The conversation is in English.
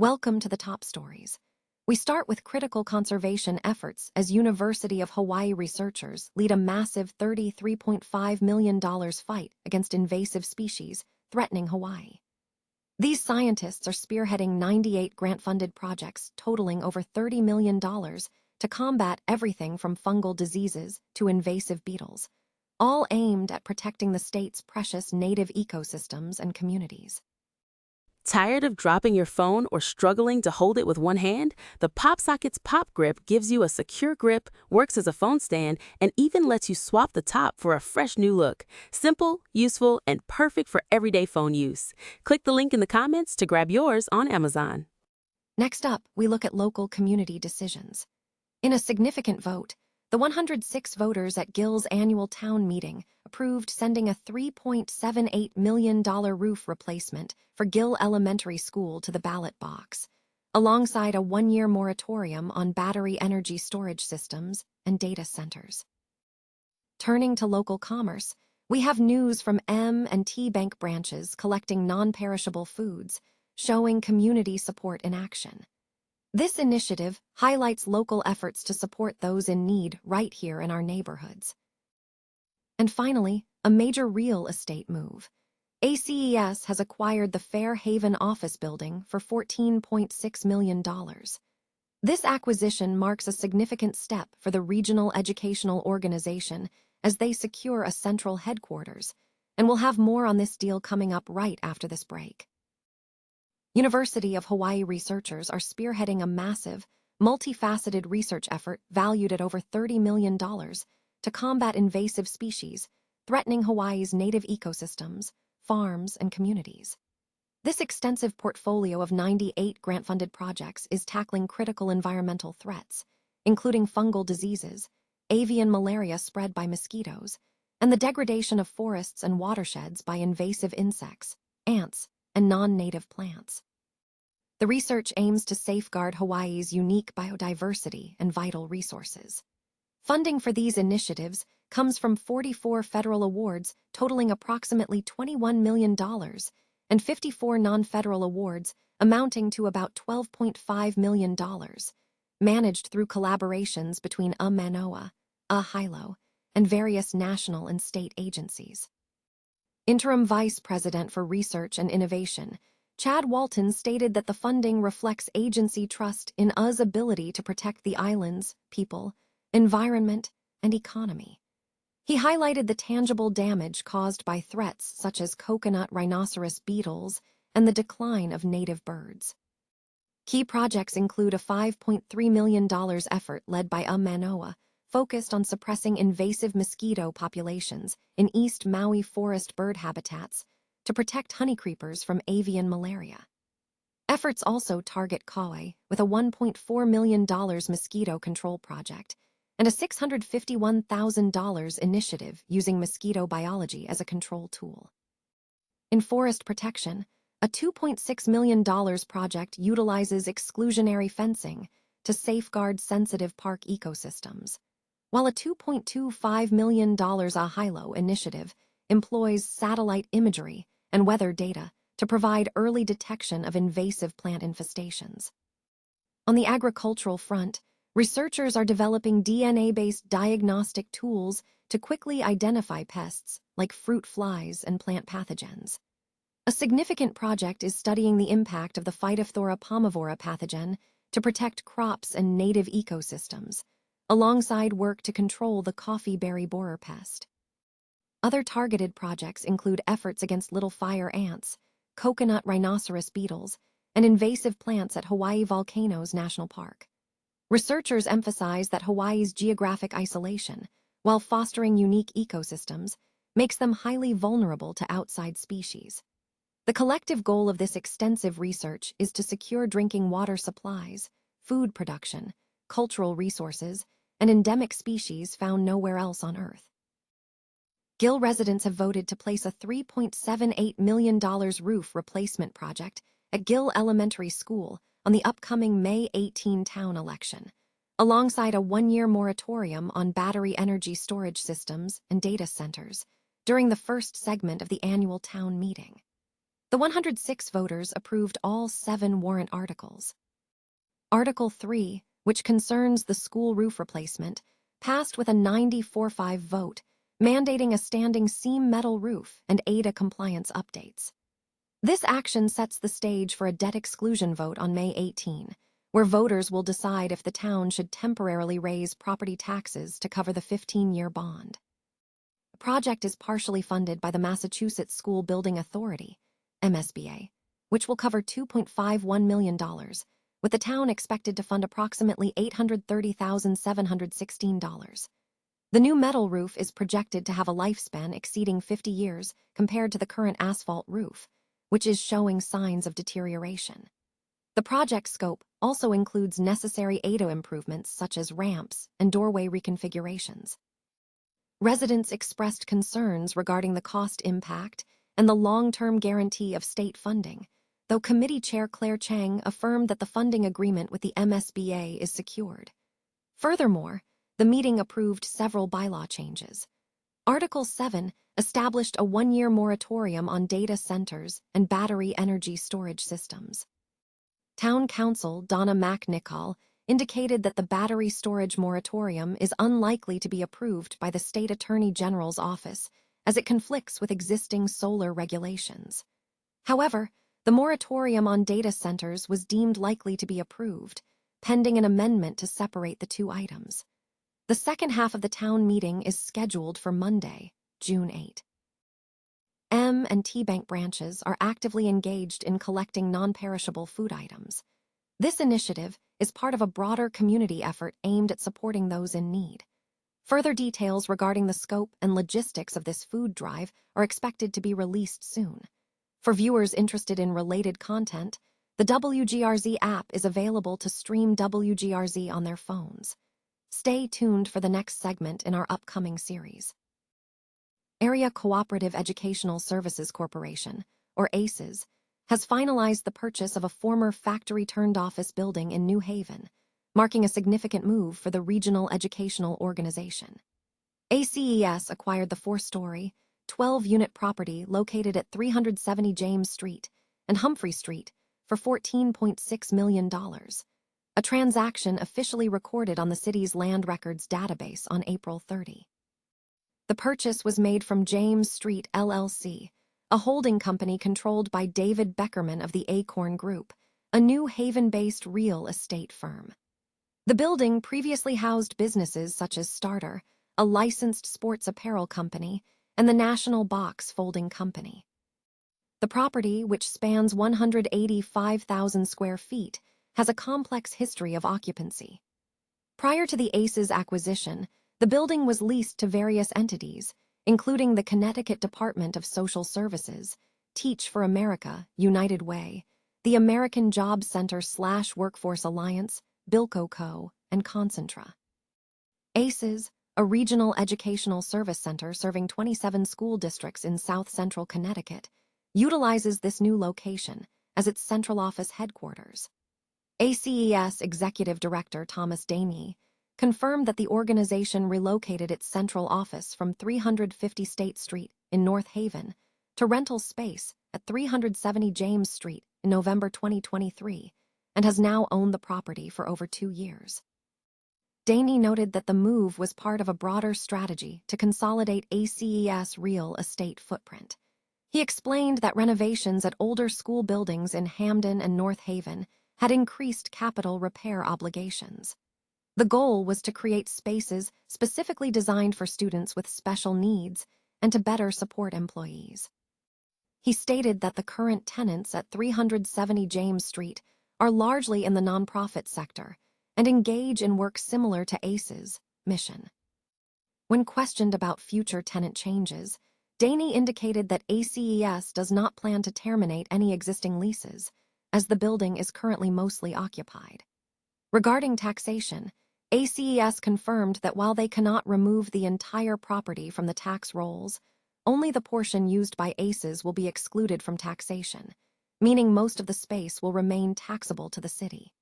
Welcome to the top stories. We start with critical conservation efforts as University of Hawaii researchers lead a massive $33.5 million fight against invasive species threatening Hawaii. These scientists are spearheading 98 grant-funded projects totaling over $30 million to combat everything from fungal diseases to invasive beetles, all aimed at protecting the state's precious native ecosystems and communities. Tired of dropping your phone or struggling to hold it with one hand? The PopSocket's Pop Grip gives you a secure grip, works as a phone stand, and even lets you swap the top for a fresh new look. Simple, useful, and perfect for everyday phone use. Click the link in the comments to grab yours on Amazon. Next up, we look at local community decisions. In a significant vote, the 106 voters at Gill's annual town meeting approved sending a $3.78 million roof replacement for Gill Elementary School to the ballot box, alongside a one-year moratorium on battery energy storage systems and data centers. Turning to local commerce, we have news from M&T Bank branches collecting non-perishable foods, showing community support in action. This initiative highlights local efforts to support those in need right here in our neighborhoods. And finally, a major real estate move. ACES has acquired the Fair Haven office building for $14.6 million. This acquisition marks a significant step for the regional educational organization as they secure a central headquarters, and we'll have more on this deal coming up right after this break. University of Hawaii researchers are spearheading a massive, multifaceted research effort valued at over $30 million to combat invasive species threatening Hawaii's native ecosystems, farms, and communities. This extensive portfolio of 98 grant-funded projects is tackling critical environmental threats, including fungal diseases, avian malaria spread by mosquitoes, and the degradation of forests and watersheds by invasive insects, ants, and non-native plants. The research aims to safeguard Hawaii's unique biodiversity and vital resources. Funding for these initiatives comes from 44 federal awards totaling approximately $21 million and 54 non-federal awards amounting to about $12.5 million, managed through collaborations between Manoa, Hilo, and various national and state agencies. Interim Vice President for Research and Innovation, Chad Walton, stated that the funding reflects agency trust in US ability to protect the island's people, environment, and economy. He highlighted the tangible damage caused by threats such as coconut rhinoceros beetles and the decline of native birds. Key projects include a $5.3 million effort led by Manoa, focused on suppressing invasive mosquito populations in East Maui forest bird habitats to protect honeycreepers from avian malaria. Efforts also target Kauai with a $1.4 million mosquito control project and a $651,000 initiative using mosquito biology as a control tool. In forest protection, a $2.6 million project utilizes exclusionary fencing to safeguard sensitive park ecosystems, while a $2.25 million Hilo initiative employs satellite imagery and weather data to provide early detection of invasive plant infestations. On the agricultural front, researchers are developing DNA-based diagnostic tools to quickly identify pests like fruit flies and plant pathogens. A significant project is studying the impact of the Phytophthora palmivora pathogen to protect crops and native ecosystems, alongside work to control the coffee berry borer pest. Other targeted projects include efforts against little fire ants, coconut rhinoceros beetles, and invasive plants at Hawaii Volcanoes National Park. Researchers emphasize that Hawaii's geographic isolation, while fostering unique ecosystems, makes them highly vulnerable to outside species. The collective goal of this extensive research is to secure drinking water supplies, food production, cultural resources, and endemic species found nowhere else on Earth. Gill residents have voted to place a $3.78 million roof replacement project at Gill Elementary School on the upcoming May 18 town election, alongside a one-year moratorium on battery energy storage systems and data centers during the first segment of the annual town meeting. The 106 voters approved all 7 warrant articles. Article 3, which concerns the school roof replacement, passed with a 94-5 vote, mandating a standing seam metal roof and ADA compliance updates. This action sets the stage for a debt exclusion vote on May 18, where voters will decide if the town should temporarily raise property taxes to cover the 15-year bond. The project is partially funded by the Massachusetts School Building Authority, MSBA, which will cover $2.51 million, with the town expected to fund approximately $830,716. The new metal roof is projected to have a lifespan exceeding 50 years compared to the current asphalt roof, which is showing signs of deterioration. The project scope also includes necessary ADA improvements such as ramps and doorway reconfigurations. Residents expressed concerns regarding the cost impact and the long-term guarantee of state funding, though Committee Chair Claire Chang affirmed that the funding agreement with the MSBA is secured. Furthermore, the meeting approved several bylaw changes. Article 7 established a 1-year moratorium on data centers and battery energy storage systems. Town Council Donna McNichol indicated that the battery storage moratorium is unlikely to be approved by the State Attorney General's office as it conflicts with existing solar regulations. However, the moratorium on data centers was deemed likely to be approved, pending an amendment to separate the two items. The second half of the town meeting is scheduled for Monday, June 8. M&T Bank branches are actively engaged in collecting non-perishable food items. This initiative is part of a broader community effort aimed at supporting those in need. Further details regarding the scope and logistics of this food drive are expected to be released soon. For viewers interested in related content, the WGRZ app is available to stream WGRZ on their phones. Stay tuned for the next segment in our upcoming series. Area Cooperative Educational Services Corporation, or ACES, has finalized the purchase of a former factory-turned-office building in New Haven, marking a significant move for the regional educational organization. ACES acquired the 4-story, 12-unit property located at 370 James Street and Humphrey Street for $14.6 million, a transaction officially recorded on the city's land records database on April 30. The purchase was made from James Street LLC, a holding company controlled by David Beckerman of the Acorn Group, a New Haven-based real estate firm. The building previously housed businesses such as Starter, a licensed sports apparel company, and the National Box Folding Company. The property, which spans 185,000 square feet, has a complex history of occupancy. Prior to the ACES acquisition, the building was leased to various entities, including the Connecticut Department of Social Services, Teach for America, United Way, the American Job Center/Workforce Alliance, Bilco Co., and Concentra. ACES, a regional educational service center serving 27 school districts in south-central Connecticut, utilizes this new location as its central office headquarters. ACES Executive Director Thomas Daney confirmed that the organization relocated its central office from 350 State Street in North Haven to rental space at 370 James Street in November 2023 and has now owned the property for over 2 years. Daney noted that the move was part of a broader strategy to consolidate ACES' real estate footprint. He explained that renovations at older school buildings in Hamden and North Haven had increased capital repair obligations. The goal was to create spaces specifically designed for students with special needs and to better support employees. He stated that the current tenants at 370 James Street are largely in the nonprofit sector and engage in work similar to ACES' mission. When questioned about future tenant changes, Daney indicated that ACES does not plan to terminate any existing leases, as the building is currently mostly occupied. Regarding taxation, ACES confirmed that while they cannot remove the entire property from the tax rolls, only the portion used by ACES will be excluded from taxation, meaning most of the space will remain taxable to the city.